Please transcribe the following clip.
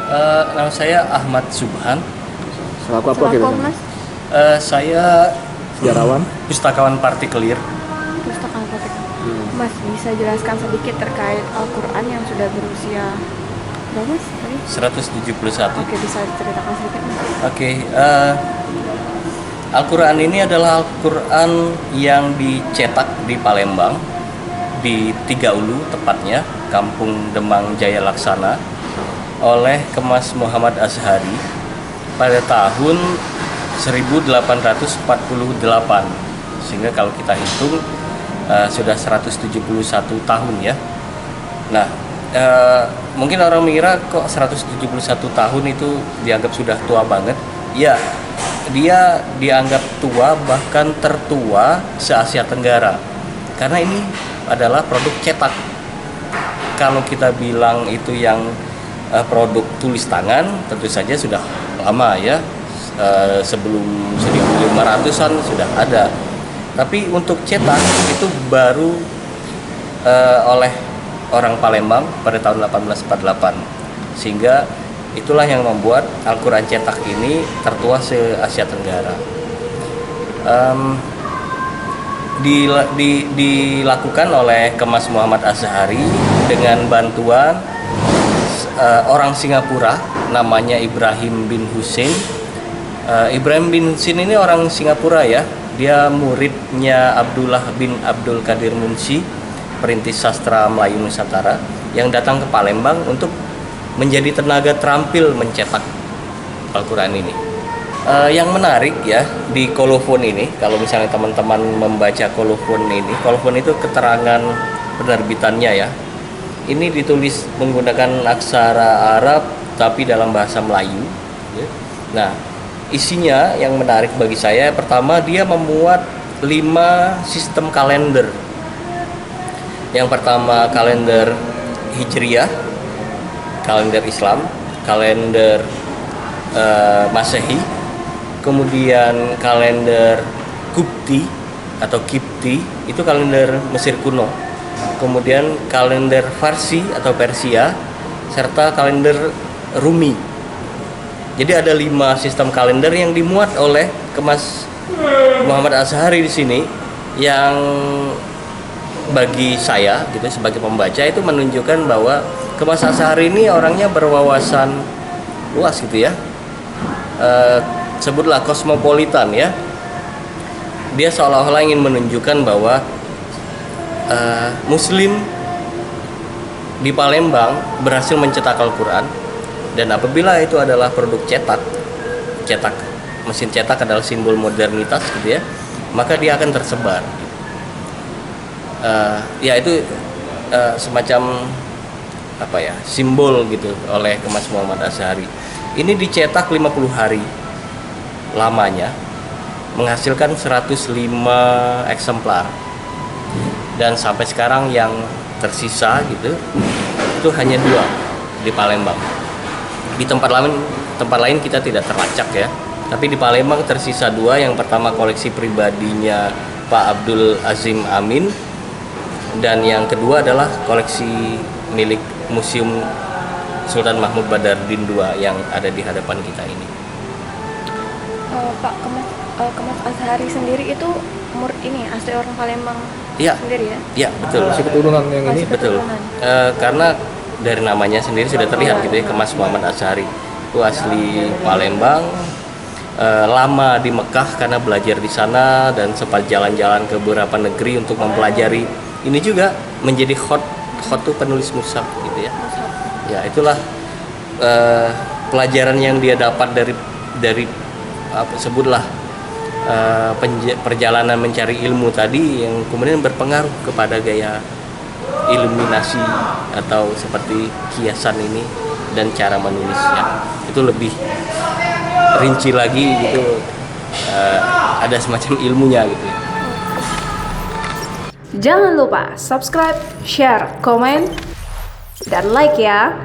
Nama saya Ahmad Subhan. Selaku apa kita? Mas? Saya Sejarawan. pustakawan partikelir. Pustakawan Partikel. Mas, bisa jelaskan sedikit terkait Al-Quran yang sudah berusia berapa Mas tadi? 171. Oke, bisa ceritakan sedikit Mas? Oke, Al-Quran ini adalah Al-Quran yang dicetak di Palembang, di Tiga Ulu tepatnya, Kampung Demang Jaya Laksana, oleh Kemas Muhammad Azhari pada tahun 1848. Sehingga kalau kita hitung sudah 171 tahun ya. Nah, mungkin orang mengira kok 171 tahun itu dianggap sudah tua banget. Ya, dia dianggap tua, bahkan tertua se-Asia Tenggara. Karena ini adalah produk cetak. Kalau kita bilang itu yang produk tulis tangan, tentu saja sudah lama ya. Sebelum 1500-an sudah ada. Tapi untuk cetak itu baru oleh orang Palembang pada tahun 1848. Sehingga itulah yang membuat Al-Quran cetak ini tertua se-Asia Tenggara. Dilakukan oleh Kemas Muhammad Azhari dengan bantuan orang Singapura namanya Ibrahim bin Husin. Ibrahim bin Husin ini orang Singapura ya. Dia muridnya Abdullah bin Abdul Qadir Munshi, perintis sastra Melayu Nusantara, yang datang ke Palembang untuk menjadi tenaga terampil mencetak Al-Quran ini. Yang menarik ya di kolofon ini, kalau misalnya teman-teman membaca kolofon itu keterangan penerbitannya ya. Ini ditulis menggunakan aksara Arab tapi dalam bahasa Melayu. Nah, isinya yang menarik bagi saya, pertama dia memuat 5 sistem kalender. Yang pertama kalender Hijriyah, kalender Islam, kalender Masehi, kemudian kalender Qibti atau Kipti, itu kalender Mesir kuno, kemudian kalender Farsi atau Persia, serta kalender Rumi. Jadi ada 5 sistem kalender yang dimuat oleh Kemas Muhammad Azhari di sini, yang bagi saya gitu sebagai pembaca itu menunjukkan bahwa Kemas Azhari ini orangnya berwawasan luas gitu ya. Sebutlah kosmopolitan ya. Dia seolah-olah ingin menunjukkan bahwa Muslim di Palembang berhasil mencetak Al-Quran, dan apabila itu adalah produk cetak, mesin cetak adalah simbol modernitas gitu ya, maka dia akan tersebar. Ya itu semacam apa ya, simbol gitu oleh Kemas Muhammad Azhari. Ini dicetak 50 hari lamanya, menghasilkan 105 eksemplar, dan sampai sekarang yang tersisa gitu itu hanya 2 di Palembang. Di tempat lain kita tidak terlacak ya, tapi di Palembang tersisa 2. Yang pertama koleksi pribadinya Pak Abdul Azim Amin, dan yang kedua adalah koleksi milik Museum Sultan Mahmud Badardin II yang ada di hadapan kita ini. Pak Kemas Azhari sendiri itu ini asli orang Palembang Ya, sendiri ya? Ya betul. Masih keturunan yang ini. Masih Betul. keturunan. Karena dari namanya sendiri sudah terlihat gitu ya, Kemas Muhammad Azhari itu asli Palembang, lama di Mekah karena belajar di sana, dan sempat jalan-jalan ke beberapa negeri untuk mempelajari. Ini juga menjadi hot tuh penulis mushaf gitu ya. Ya itulah pelajaran yang dia dapat dari sebutlah perjalanan mencari ilmu tadi, yang kemudian berpengaruh kepada gaya iluminasi atau seperti kiasan ini dan cara menulisnya. Itu lebih rinci lagi gitu, ada semacam ilmunya gitu ya. Jangan lupa subscribe, share, komen, dan like ya.